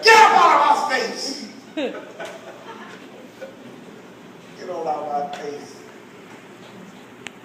Get up out of our face. Get on out of our face.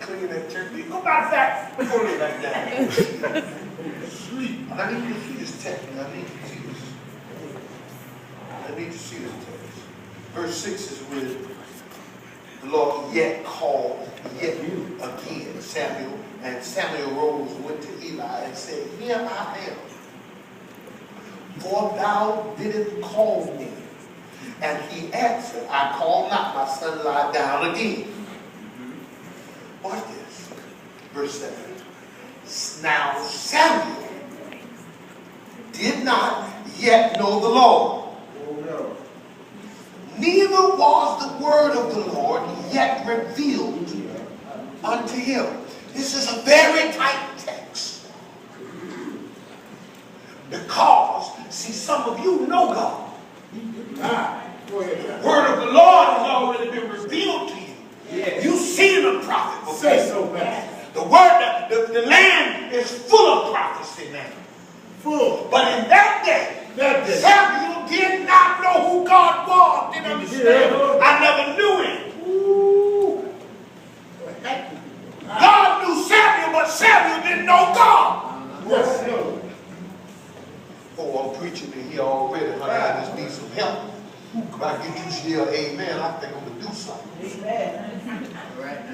Clean that turkey. Go back there. Go lay back down. Sleep. I need you to see this text. I need you to see this. I need you to see this text. Verse 6 is with the Lord yet called, yet again Samuel. And Samuel rose and went to Eli and said, here I am. For thou didst call me. And he answered, I call not, my son, lie down again. Watch this. Verse 7. Now Samuel did not yet know the Lord. Oh, no. Neither was the word of the Lord yet revealed unto him. This is a very tight text. Because, see, some of you know God. The word of the Lord has already been revealed to you. Yes. You've seen a prophet before. Say so, man. The word, the land is full of prophecy now. Full. But in that day, Samuel did not know who God was. Didn't understand. I never knew him. Ooh. God knew Samuel, but Samuel didn't know God. Yes. Oh, I'm preaching to here already. I just need some help. If I get you to yell amen, I think I'm going to do something. Amen.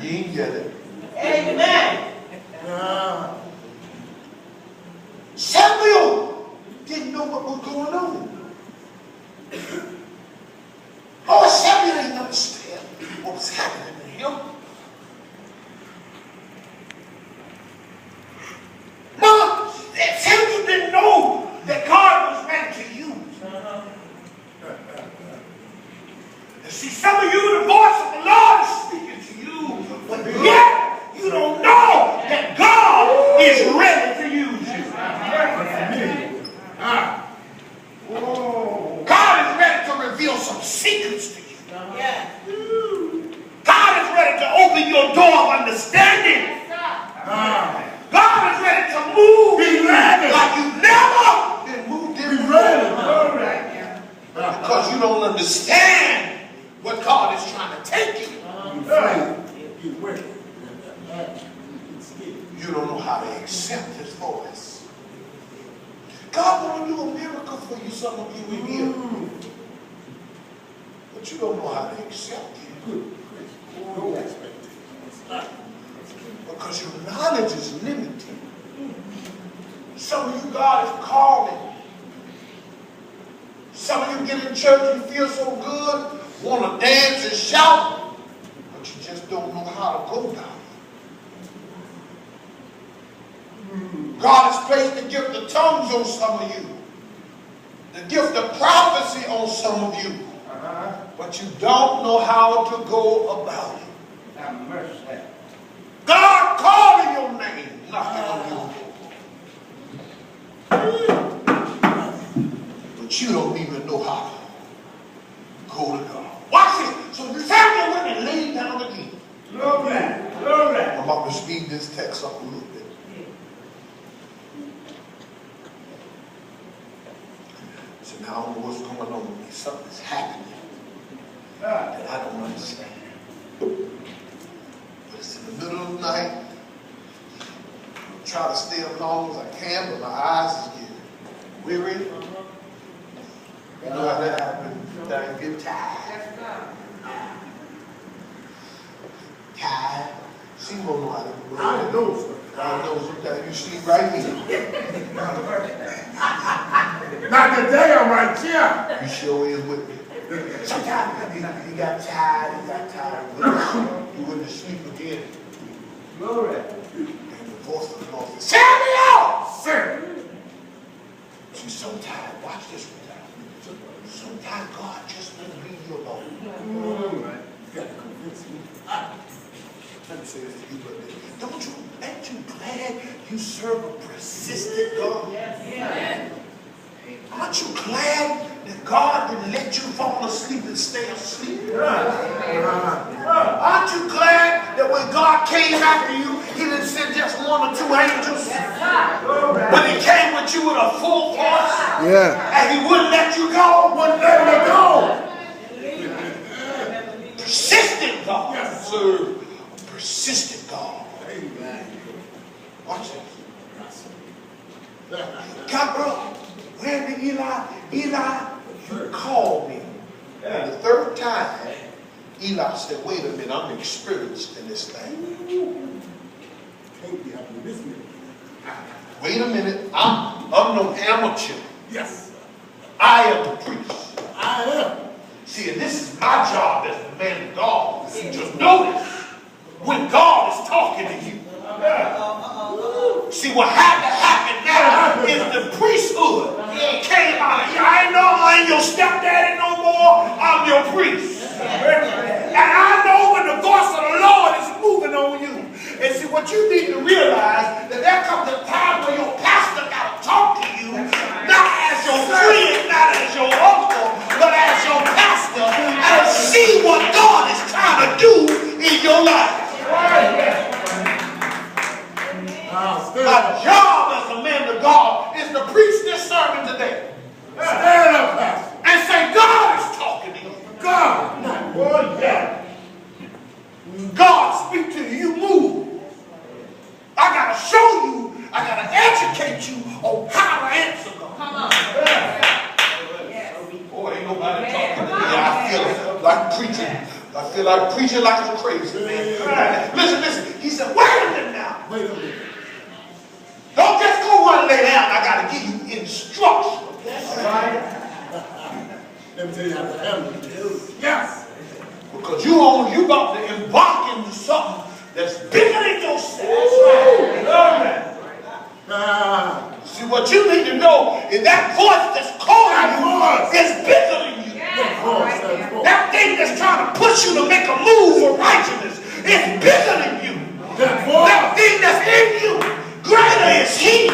You ain't yelling. Amen. Samuel didn't know what was going on. Oh, Samuel didn't understand what was happening to him. Mom, Samuel didn't know that God was ready to use. See, some of you, the voice of the Lord is speaking to you, but yet you don't know that God is ready to use you. God is ready to reveal some secrets to you. God is ready to open your door of understanding. God is ready to move like you've never been moved in before. Because you don't understand what God is trying to take you. You don't know how to accept his voice. God want to do a miracle for you, some of you in here. But you don't know how to accept it. Because your knowledge is limited. Some of you, God is calling. Some of you get in church and feel so good, want to dance and shout, but you just don't know how to go about it. God has placed the gift of tongues on some of you, the gift of prophecy on some of you, but you don't know how to go about it. Have mercy. God calling your name, knocking on your door. But you don't even know how to go to God. Watch it. So Samuel went and laid down again. Glory. I'm about to speed this text up a little bit. So now I don't know what's going on with me. Something's happening that I don't understand. But it's in the middle of the night. I'm trying to stay as long as I can, but my eyes is getting weary. You know how that happens. That I get tired. Tired. She won't know how to do it. I know sometimes you sleep right here. Not today, I'm right here. You sure is with me. Sometimes you got tired, you went to sleep again. Glory. And the voice of the Lord says, Samuel! Sir! She's so tired. Watch this one. Sometimes God just doesn't leave you alone. You got to convince me. Let me say this to you, brother. Aren't you glad you serve a persistent God? Yes. Aren't you glad that God didn't let you fall asleep and stay asleep? Aren't you glad that when God came after you, he didn't send just one or two angels? When he came with you with a full force. Yeah. And he wouldn't let you go. Wouldn't let me go. Persistent God. Yes. Serve a persistent God. Amen. Watch this. God, bro, Randy, Eli, you called me. And the third time, Eli said, wait a minute, I'm experienced in this thing. Can't be happening this minute. Wait a minute, I'm no amateur. Yes. I am the priest. I am. See, and this is my job as the man of God. Just notice when God is talking to you. See, what had to happen now is the priesthood came out. I ain't your stepdaddy no more. I'm your priest. And I know when the voice of the Lord is moving on you. And see, what you need to realize that there comes a time where your pastor got to talk to you, not as your friend, not as your uncle, but as your pastor, and see what God is trying to do in your life. My job as a man of God is to preach this sermon today. Stand up, Pastor. And say, God is talking to you. God. Oh, yeah. God speak to you, you move. I got to show you, I got to educate you on how to answer God. Come on. Boy, ain't nobody talking to me. I feel like preaching. I feel like preaching like I'm crazy, man. Listen. He said, wait a minute now. Wait a minute. Don't just go run and lay down. I got to give you instructions. All right? Let me tell you how to handle this. Yes. Because you about to embark into something that's bigger than yourself. See, what you need to know is that voice that's calling you is bigger than you. That thing that's trying to push you to make a move for righteousness is bigger than you. That thing that's in you, greater is he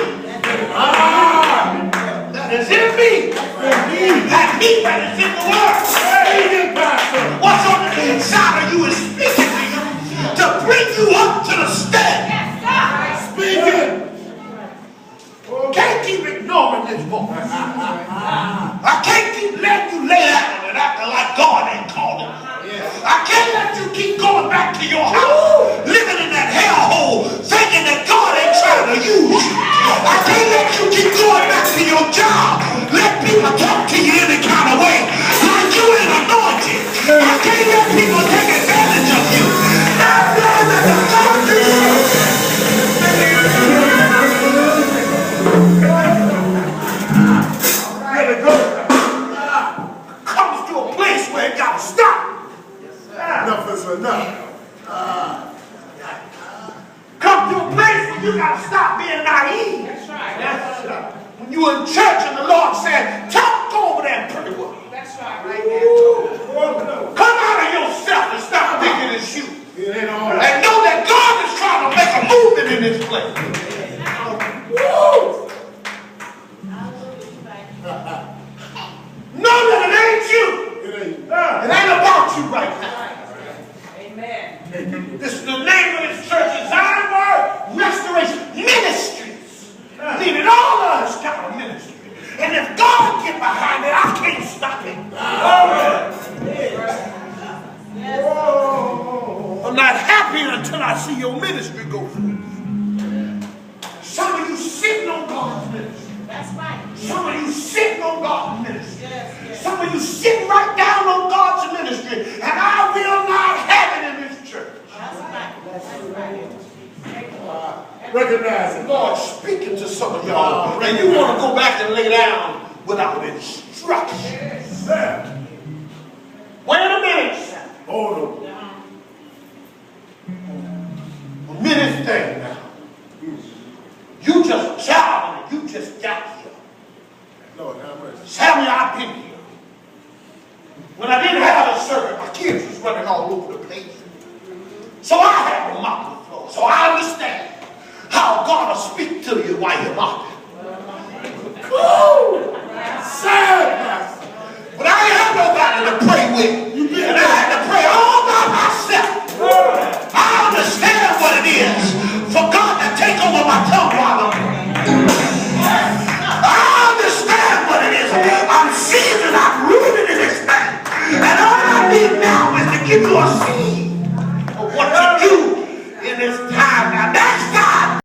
that is in me than he that is in the world. What's on the inside of you is speaking to you to bring you up to the stand. Speaking. Can't keep ignoring this voice. I can't keep letting you lay down and acting like God ain't calling you. I can't let you keep going back to your house, living in that hellhole, thinking that God ain't trying to use you. I can't let you keep going back to your job, let people talk to you any kind of way, like you ain't anointed. I can't let people take advantage of you. I'm glad that the God comes to a place where it got to stop. Enough is enough. Come to a place where you got to stop being naive. That's right. When you in church and the Lord said, talk over that pretty woman. That's right, right now. Come out of yourself and stop thinking it's you. It ain't all right. And know that God is trying to make a movement in this place. Woo! Know that it ain't you. It ain't. It ain't about you right now. Amen. This is the name of this church, Design Word Restoration Ministries. Meaning all of us got a ministry. And if God get behind it, I can't stop it. I'm not happy until I see your ministry go through. Some of you sitting on God's ministry. That's right. Some of you sitting on God's ministry. Yes. Some of you sitting right down on God's ministry. And I will not have it in this church. Recognize it. Lord speaking to some of y'all. And you want to go back and lay down without instructions. Wait a minute. Hold on. A minute thing now. You just a child and you just got here. Lord, have mercy. Tell me I've been here. When I didn't have a servant, my kids was running all over the place. So I had to mop the floor. So I understand how God will speak to you while you're mopping. Woo! Sad. But I ain't had nobody to pray with. And I had to pray all by myself. I understand what it is for God to take over my tongue while I'm praying. I is I'm rooted in this thing. And all I need now is to give you a seed.